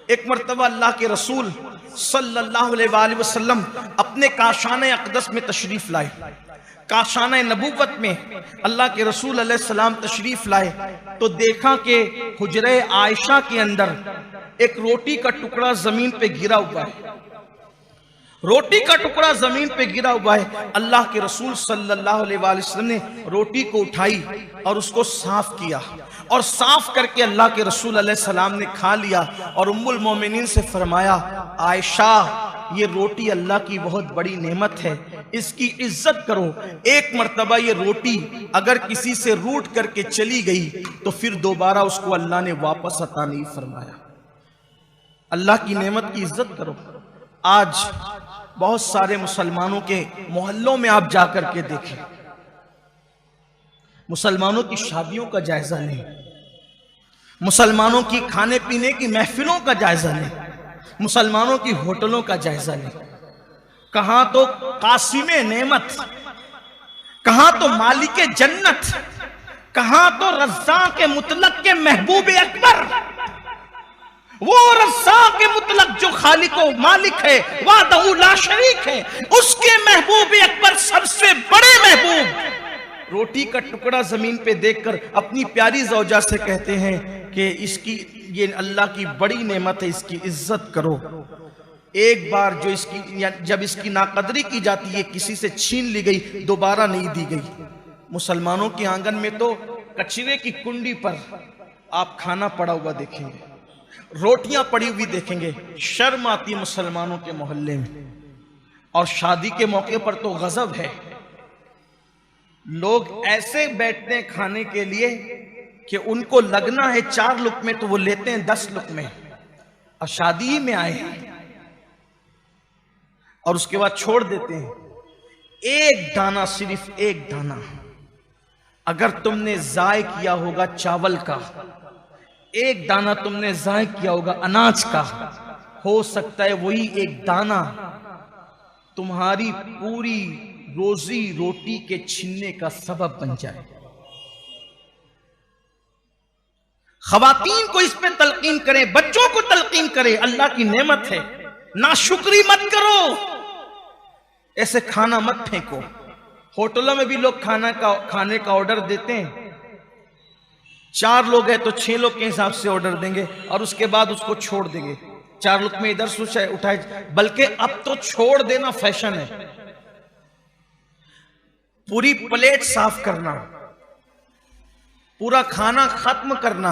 एक मरतबा अल्लाह के रसूल सल्लल्लाहु अलैहि वसल्लम अपने काशाने अक़दस में तशरीफ लाए। काशाने नबूवत में अल्लाह के रसूल अलैहि सलाम तशरीफ लाए तो देखा कि हुजरे आयशा के अंदर एक रोटी का टुकड़ा जमीन पे गिरा हुआ है। रोटी का टुकड़ा जमीन पे गिरा हुआ है। अल्लाह के रसूल सल्लल्लाहु अलैहि वसल्लम ने रोटी को उठाई और उसको साफ किया और साफ करके अल्लाह के रसूल अलैहि सलाम ने खा लिया और उम्मुल मोमिनीन से फरमाया, आयशा ये रोटी अल्लाह की बहुत बड़ी नेमत है, इसकी इज्जत करो। एक मर्तबा ये रोटी अगर किसी से रूठ करके चली गई तो फिर दोबारा उसको अल्लाह ने वापस अता नहीं फरमाया। अल्लाह की नेमत की इज्जत करो। आज बहुत सारे मुसलमानों के मोहल्लों में आप जाकर के देखें, मुसलमानों की शादियों का जायजा नहीं, मुसलमानों की खाने पीने की महफिलों का जायजा नहीं, मुसलमानों की होटलों का जायजा नहीं। कहां तो कासिमे नेमत, कहां तो मालिके जन्नत, कहां तो रज़्ज़ाक़ मुतलक के महबूब अकबर, वो रज़्ज़ाक़ मुतलक जो खालिक व मालिक है, वाहदहू ला शरीक है, उसके महबूब अकबर सबसे बड़े महबूब रोटी का टुकड़ा जमीन पे देखकर अपनी प्यारी ज़ौजा से कहते हैं कि इसकी ये अल्लाह की बड़ी नेमत है, इसकी इज्जत करो। एक बार जो इसकी जब इसकी नाकदरी की जाती है, किसी से छीन ली गई, दोबारा नहीं दी गई। मुसलमानों के आंगन में तो कचरे की कुंडी पर आप खाना पड़ा हुआ देखेंगे, रोटियां पड़ी हुई देखेंगे। शर्म आती है मुसलमानों के मोहल्ले में। और शादी के मौके पर तो गजब है, लोग ऐसे बैठते हैं खाने के लिए कि उनको लगना है 4 लुक़मे तो वो लेते हैं 10 लुक़मे, और शादी ही में आए हैं और उसके बाद छोड़ देते हैं। एक दाना, सिर्फ एक दाना अगर तुमने ज़ाय किया होगा चावल का, एक दाना तुमने ज़ाय किया होगा अनाज का, हो सकता है वही एक दाना तुम्हारी पूरी रोजी रोटी के छीनने का सबब बन जाए। खवातीन को इस पे तलकीन करें, बच्चों को तलकीन करें, अल्लाह की नेमत है, नाशुक्री मत करो, ऐसे खाना मत फेंको। होटलों में भी लोग खाने का ऑर्डर देते हैं, 4 लोग हैं तो 6 लोग के हिसाब से ऑर्डर देंगे और उसके बाद उसको छोड़ देंगे। 4 लुक़मे इधर से उठाए, बल्कि अब तो छोड़ देना फैशन है। पूरी प्लेट साफ करना, पूरा खाना खत्म करना,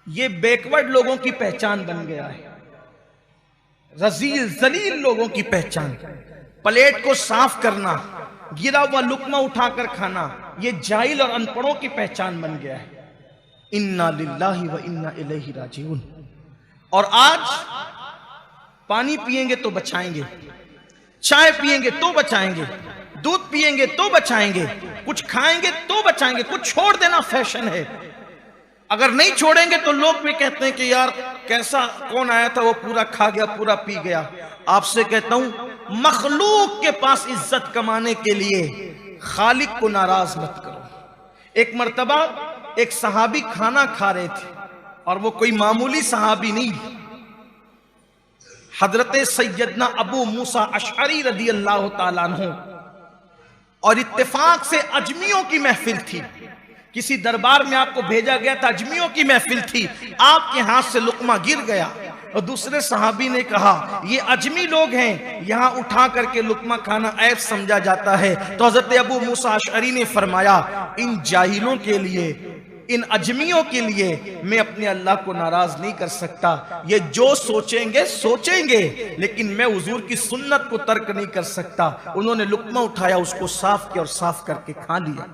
ये बैकवर्ड लोगों की पहचान बन गया है, रजील जलील लोगों की पहचान। प्लेट को साफ करना, गिरा हुआ लुकमा उठाकर खाना, ये जाहिल और अनपढ़ों की पहचान बन गया है। इन्ना लिल्लाहि व इन्ना इलैहि राजिऊन। और आज पानी पिएंगे तो बचाएंगे, चाय पिएंगे तो बचाएंगे, दूध पिएंगे तो बचाएंगे, कुछ खाएंगे तो बचाएंगे, कुछ छोड़ देना फैशन है। अगर नहीं छोड़ेंगे तो लोग भी कहते हैं कि यार कैसा, कौन आया था वो पूरा खा गया, पूरा पी गया। आपसे कहता हूं, मखलूक के पास इज्जत कमाने के लिए खालिक को नाराज मत करो। एक मर्तबा एक सहाबी खाना खा रहे थे और वो कोई मामूली सहाबी नहीं, हजरत सैयदना अबू मूसा अशअरी रदी अल्लाह ताला अन्हु, और इत्तेफाक से अजमियों की महफिल थी। किसी दरबार में आपको भेजा गया था, अजमियों की महफिल थी, आपके हाथ से लुकमा गिर गया और दूसरे सहाबी ने कहा ये अजमी लोग हैं, यहां उठा करके लुकमा खाना ऐब समझा जाता है। तो हजरत अबू मूसा अशअरी ने फरमाया, इन जाहिलों के लिए, इन अजमियों के लिए मैं अपने अल्लाह को नाराज नहीं कर सकता। ये जो सोचेंगे सोचेंगे, लेकिन मैं हुजूर की सुन्नत को तर्क नहीं कर सकता। उन्होंने लुकमा उठाया, उसको साफ किया और साफ करके खा लिया।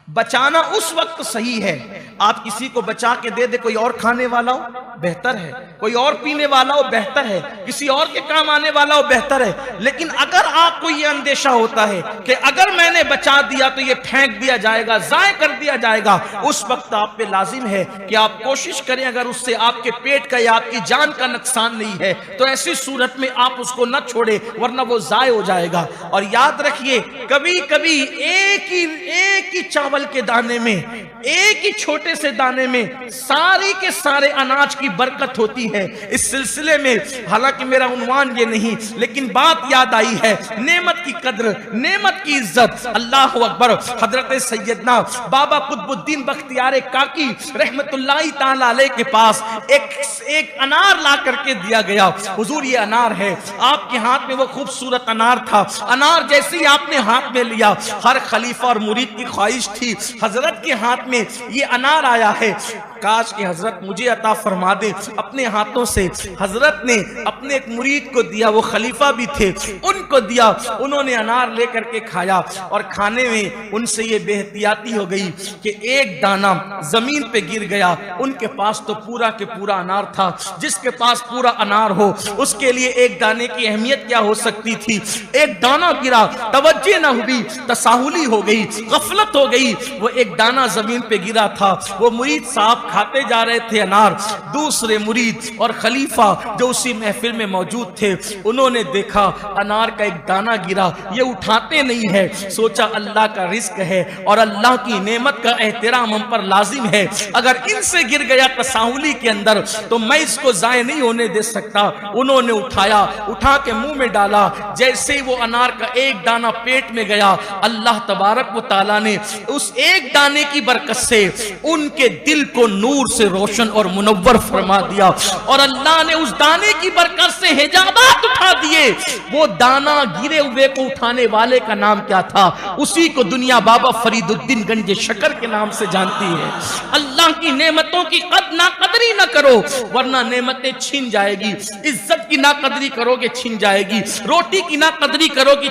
बचाना उस वक्त सही है, आप किसी को बचा के दे दे, कोई और खाने वाला हो बेहतर है, कोई और पीने वाला हो बेहतर है, किसी और के काम आने वाला हो बेहतर है। लेकिन अगर आपको ये अंदेशा होता है कि अगर मैंने बचा दिया तो ये फेंक दिया जाएगा, जाय कर दिया जाएगा, उस वक्त आप पे लाजिम है कि आप कोशिश करें, अगर उससे आपके पेट का या आपकी जान का नुकसान नहीं है तो ऐसी सूरत में आप उसको न छोड़े, वरना वो जाय हो जाएगा। और याद रखिए, कभी कभी एक ही चावल के दाने में, एक ही छोटे से दाने में सारी के सारे अनाज की की बरकत होती है। इस सिलसिले में हालांकि मेरा उन्वान ये नहीं, लेकिन बात याद आई है, नेमत की कद्र, नेमत की इज्जत। अल्लाह अकबर। हजरत सैयदना बाबा कुतुबुद्दीन बख्तियार काकी रहमतुल्लाहि ताला अलैह के पास एक अनार ला करके दिया गया। हुजूर ये अनार है। आपके हाथ में वो खूबसूरत अनार था। अनार जैसे ही आपने हाथ में लिया, हर खलीफा और मुरीद की ख्वाहिश थी हजरत के हाथ में ये अनार आया है, काश कि हजरत मुझे अता फरमा दे। अपने हाथों से हजरत ने अपने एक मुरीद को दिया, वो खलीफा भी थे, उनको दिया। उन्होंने अनार लेकर के खाया और खाने में उनसे ये बेहतियाती हो गई कि एक दाना जमीन पे गिर गया। उनके पास तो पूरा के पूरा अनार था। जिसके पास पूरा अनार हो उसके लिए एक दाने की अहमियत क्या हो सकती थी। एक दाना गिरा, तवज्जो न हुई, तसाहुली हो गई, गफलत हो गई। वो एक दाना जमीन पे गिरा था। वो मुरीद साहब खाते जा रहे थे अनार। दूसरे मुरीद और खलीफा जो उसी महफिल में मौजूद थे, उन्होंने देखा अनार का एक दाना गिरा, ये उठाते नहीं है। सोचा अल्लाह का रिस्क है और अल्लाह की नेमत का एहतराम हम पर लाजिम है। अगर इनसे गिर गया तसाहुली के अंदर तो मैं इसको जाय नहीं होने दे सकता। उन्होंने उठाया, उठा के मुंह में डाला। जैसे ही वो अनार का एक दाना पेट में गया, अल्लाह तबारक व तआला ने उस एक दाने की बरकत से उनके दिल को नूर से रोशन और मुनव्वर फरमा दिया। और अल्लाह ने उस दाने की बरकत से हिजाबात उठा दिए। वो दाना गिरे हुए को उठाने वाले का नाम क्या था? उसी को दुनिया बाबा फरीदुद्दीन गंज शकर के नाम से जानती है। अल्लाह की नेमतों की नाकदरी न करो वरना नेमतें छीन जाएगी। इज्जत की नाकदरी करोगे छीन जाएगी। रोटी की नाकदरी करोगे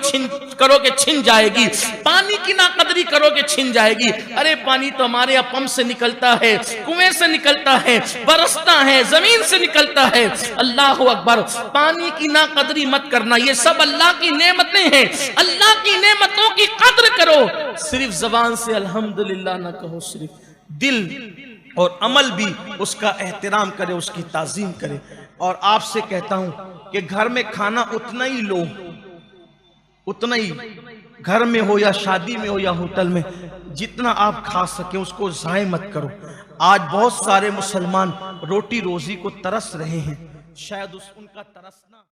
छीन जाएगी। पानी की नाकदरी करोगे छीन जाएगी। अरे पानी तो हमारे यहाँ पंप से निकलता है, कुएं से निकलता है, बरसता है, जमीन से निकलता है। अल्लाह अकबर। पानी की नाकदरी मत करना, ये सब अल्लाह की नेमतें हैं। अल्लाह की नेमतों की कद्र करो। सिर्फ जबान से अल्हम्दुलिल्लाह न कहो, सिर्फ दिल और अमल भी उसका एहतराम करे, उसकी ताजीम करे। और आपसे कहता हूं कि घर में खाना उतना ही लो, उतना ही, घर में हो या शादी में हो या होटल में, जितना आप खा सके उसको ज़ाय मत करो। आज बहुत सारे मुसलमान रोटी रोजी को तरस रहे हैं, शायद उनका तरसना